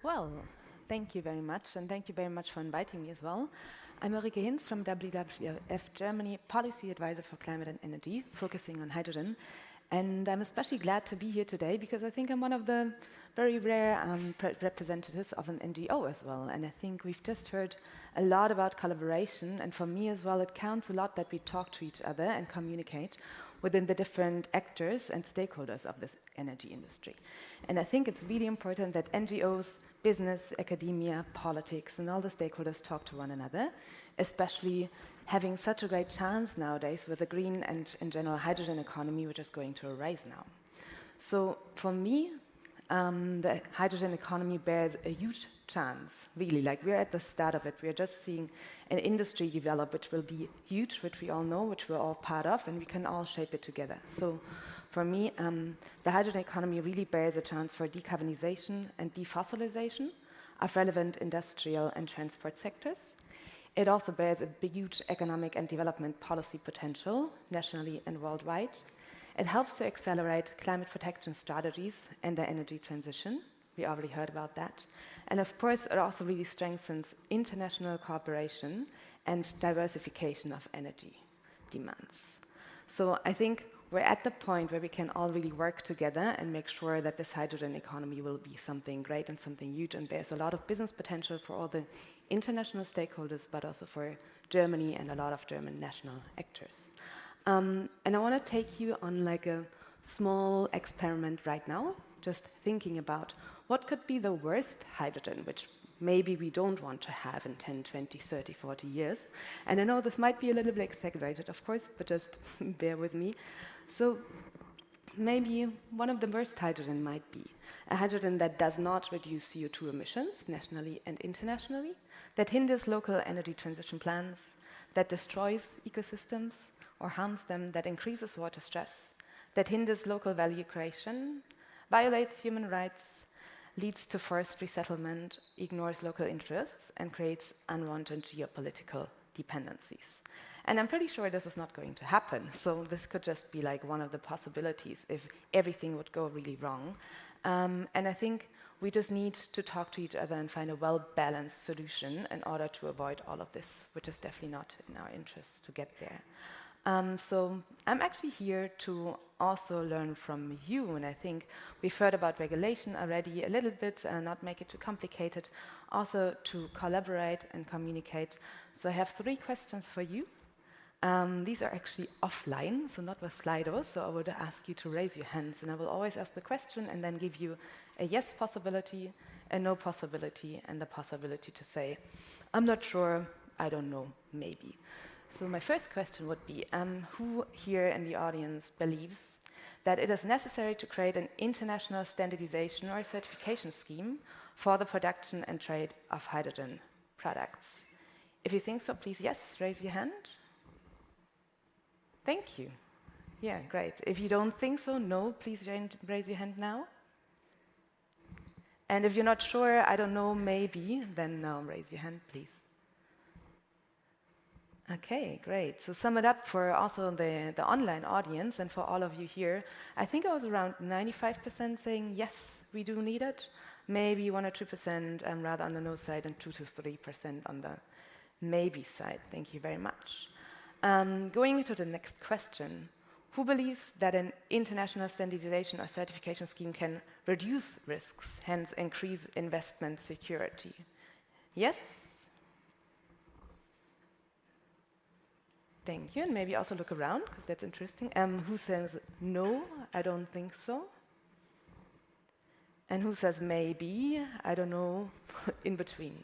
Well, thank you very much, and thank you very much for inviting me as well. I'm Ulrike Hinz from WWF Germany, Policy Advisor for Climate and Energy, focusing on hydrogen. And I'm especially glad to be here today because I think I'm one of the very rare representatives of an NGO as well. And I think we've just heard a lot about collaboration, and for me as well, it counts a lot that we talk to each other and communicate within the different actors and stakeholders of this energy industry. And I think it's really important that NGOs, business, academia, politics, and all the stakeholders talk to one another, especially having such a great chance nowadays with the green and, in general, hydrogen economy, which is going to arise now. So for me, the hydrogen economy bears a huge chance, really. Like, we're at the start of it. We're just seeing an industry develop, which will be huge, which we all know, which we're all part of, and we can all shape it together. So for me, the hydrogen economy really bears a chance for decarbonization and defossilization of relevant industrial and transport sectors. It also bears a huge economic and development policy potential, nationally and worldwide. It helps to accelerate climate protection strategies and the energy transition. We already heard about that. And of course, it also really strengthens international cooperation and diversification of energy demands. So I think we're at the point where we can all really work together and make sure that this hydrogen economy will be something great and something huge. And there's a lot of business potential for all the international stakeholders, but also for Germany and a lot of German national actors. And I want to take you on like a small experiment right now, just thinking about what could be the worst hydrogen, which maybe we don't want to have in 10, 20, 30, 40 years. And I know this might be a little bit exaggerated, of course, but just bear with me. So maybe one of the worst hydrogen might be a hydrogen that does not reduce CO2 emissions nationally and internationally, that hinders local energy transition plans, that destroys ecosystems or harms them, that increases water stress, that hinders local value creation, violates human rights, leads to forced resettlement, ignores local interests, and creates unwanted geopolitical dependencies. And I'm pretty sure this is not going to happen. So this could just be like one of the possibilities if everything would go really wrong. And I think we just need to talk to each other and find a well-balanced solution in order to avoid all of this, which is definitely not in our interest to get there. So I'm actually here to also learn from you, and I think we've heard about regulation already a little bit, not make it too complicated, also to collaborate and communicate. So I have 3 questions for you. These are actually offline, so not with Slido, so I would ask you to raise your hands, and I will always ask the question and then give you a yes possibility, a no possibility, and the possibility to say, I'm not sure, I don't know, maybe. So my first question would be, who here in the audience believes that it is necessary to create an international standardization or certification scheme for the production and trade of hydrogen products? If you think so, please, yes, raise your hand. Thank you. Yeah, great. If you don't think so, no, please raise your hand now. And if you're not sure, I don't know, maybe, then no, raise your hand, please. Okay, great. So sum it up for also the online audience and for all of you here. I think I was around 95% saying, yes, we do need it. Maybe 1 or 2% rather on the no side and 2 to 3% on the maybe side. Thank you very much. Going into the next question, who believes that an international standardization or certification scheme can reduce risks, hence increase investment security? Yes? Thank you, and maybe also look around, because that's interesting. Who says no? I don't think so. And who says maybe? I don't know, in between.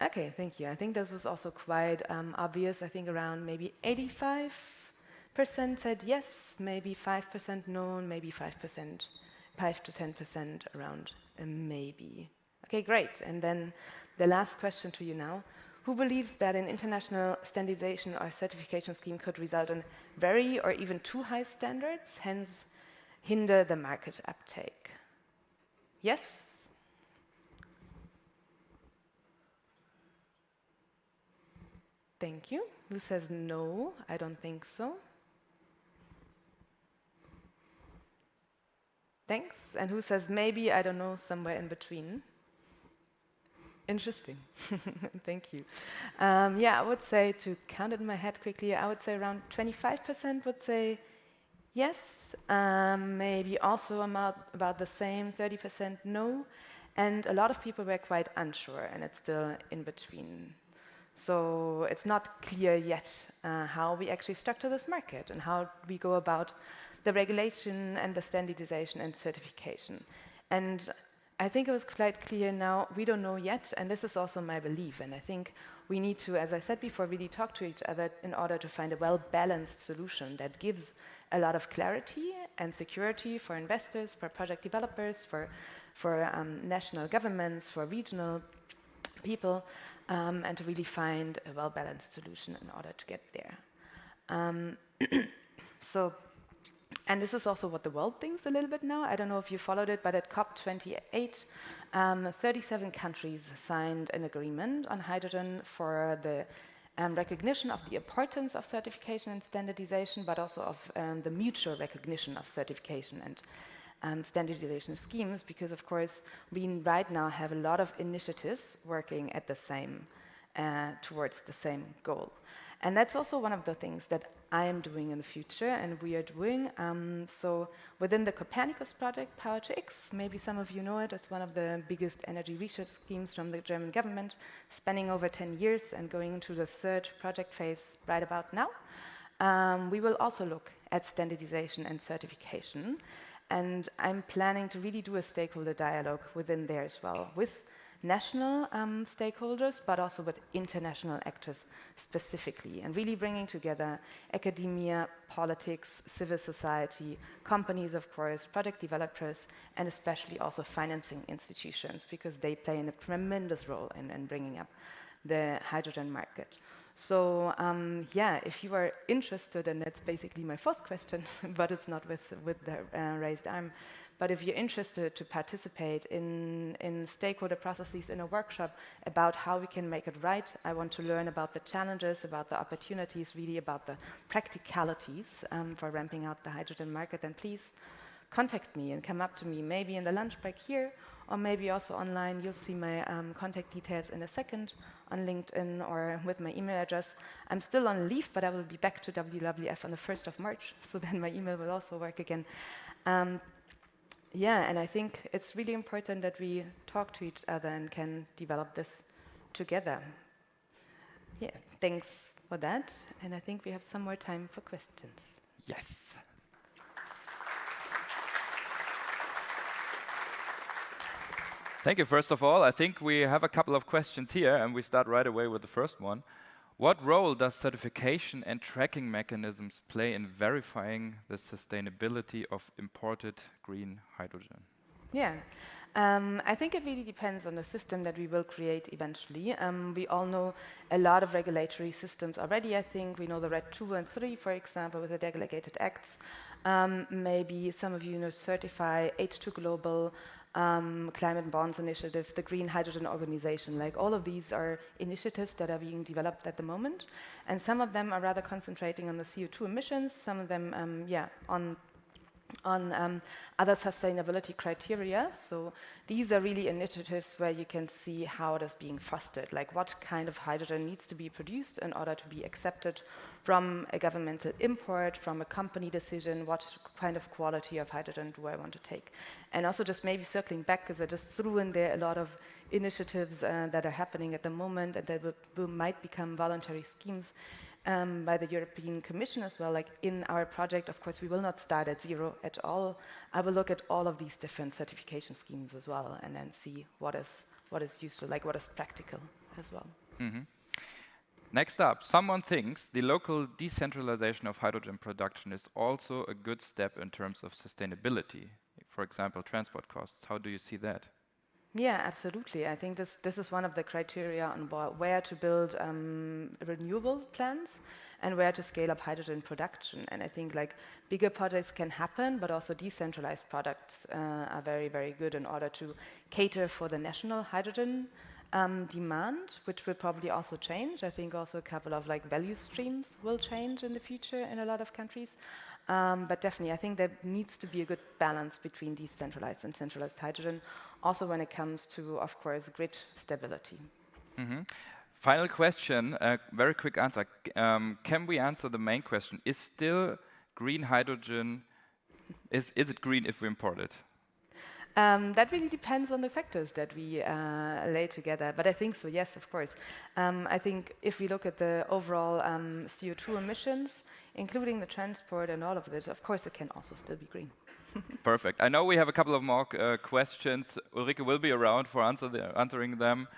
Okay, thank you. I think this was also quite obvious. I think around maybe 85% said yes, maybe 5% no, and maybe 5%, 5 to 10% around a maybe. Okay, great. And then the last question to you now. Who believes that an international standardization or certification scheme could result in very or even too high standards, hence hinder the market uptake? Yes? Thank you. Who says no? I don't think so. Thanks. And who says maybe, I don't know, somewhere in between? Interesting. Thank you. Yeah, I would say, to count it in my head quickly, I would say around 25% would say yes. Maybe also about the same, 30% no. And a lot of people were quite unsure, and it's still in between. So it's not clear yet how we actually structure this market and how we go about the regulation and the standardization and certification. And I think it was quite clear now, we don't know yet, and this is also my belief. And I think we need to, as I said before, really talk to each other in order to find a well-balanced solution that gives a lot of clarity and security for investors, for project developers, for national governments, for regional people, and to really find a well-balanced solution in order to get there. And this is also what the world thinks a little bit now. I don't know if you followed it, but at COP28, 37 countries signed an agreement on hydrogen for the recognition of the importance of certification and standardization, but also of the mutual recognition of certification and standardization schemes, because of course we right now have a lot of initiatives working at the same, towards the same goal. And that's also one of the things that I am doing in the future and we are doing. So within the Copernicus project, Power to X, maybe some of you know it, it's one of the biggest energy research schemes from the German government, spanning over 10 years and going into the third project phase right about now. We will also look at standardization and certification. And I'm planning to really do a stakeholder dialogue within there as well, with national stakeholders, but also with international actors specifically, and really bringing together academia, politics, civil society, companies, of course, project developers, and especially also financing institutions, because they play a tremendous role in bringing up the hydrogen market. So yeah, if you are interested, and that's basically my fourth question, but it's not with the raised arm, but if you're interested to participate in stakeholder processes in a workshop about how we can make it right, I want to learn about the challenges, about the opportunities, really about the practicalities for ramping out the hydrogen market, then please contact me and come up to me, maybe in the lunch break here, or maybe also online. You'll see my contact details in a second on LinkedIn or with my email address. I'm still on leave, but I will be back to WWF on the 1st of March, so then my email will also work again. Yeah, and I think it's really important that we talk to each other and can develop this together. Yeah, thanks for that. And I think we have some more time for questions. Yes. Thank you. First of all, I think we have a couple of questions here, and we start right away with the first one. What role does certification and tracking mechanisms play in verifying the sustainability of imported green hydrogen? Yeah, I think it really depends on the system that we will create eventually. We all know a lot of regulatory systems already, I think. We know the RED 2 and 3, for example, with the delegated acts. Maybe some of you know Certify, H2 Global, Climate Bonds Initiative, the Green Hydrogen Organization. Like all of these are initiatives that are being developed at the moment, and some of them are rather concentrating on the CO2 emissions, some of them, on other sustainability criteria. So these are really initiatives where you can see how it is being fostered, like what kind of hydrogen needs to be produced in order to be accepted from a governmental import, from a company decision, what kind of quality of hydrogen do I want to take. And also just maybe circling back, because I just threw in there a lot of initiatives that are happening at the moment and that might become voluntary schemes by the European Commission as well. Like in our project, of course, we will not start at zero at all. I will look at all of these different certification schemes as well, and then see what is useful, like what is practical as well. Mm-hmm. Next up, someone thinks the local decentralization of hydrogen production is also a good step in terms of sustainability. For example, transport costs. How do you see that? Yeah, absolutely. I think this is one of the criteria on where to build renewable plants and where to scale up hydrogen production. And I think like bigger projects can happen, but also decentralized products are very, very good in order to cater for the national hydrogen demand, which will probably also change. I think also a couple of like value streams will change in the future in a lot of countries. But definitely, I think there needs to be a good balance between decentralized and centralized hydrogen, also when it comes to, of course, grid stability. Final question, very quick answer. Can we answer the main question? Is still green hydrogen, is it green if we import it? That really depends on the factors that we lay together, but I think so, yes, of course. I think if we look at the overall CO2 emissions, including the transport and all of it, of course it can also still be green. Perfect. I know we have a couple of more questions. Ulrike will be around for answering them.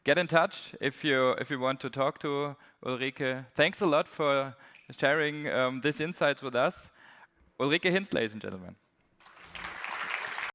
Get in touch if you want to talk to Ulrike. Thanks a lot for sharing these insights with us. Ulrike Hinz, ladies and gentlemen.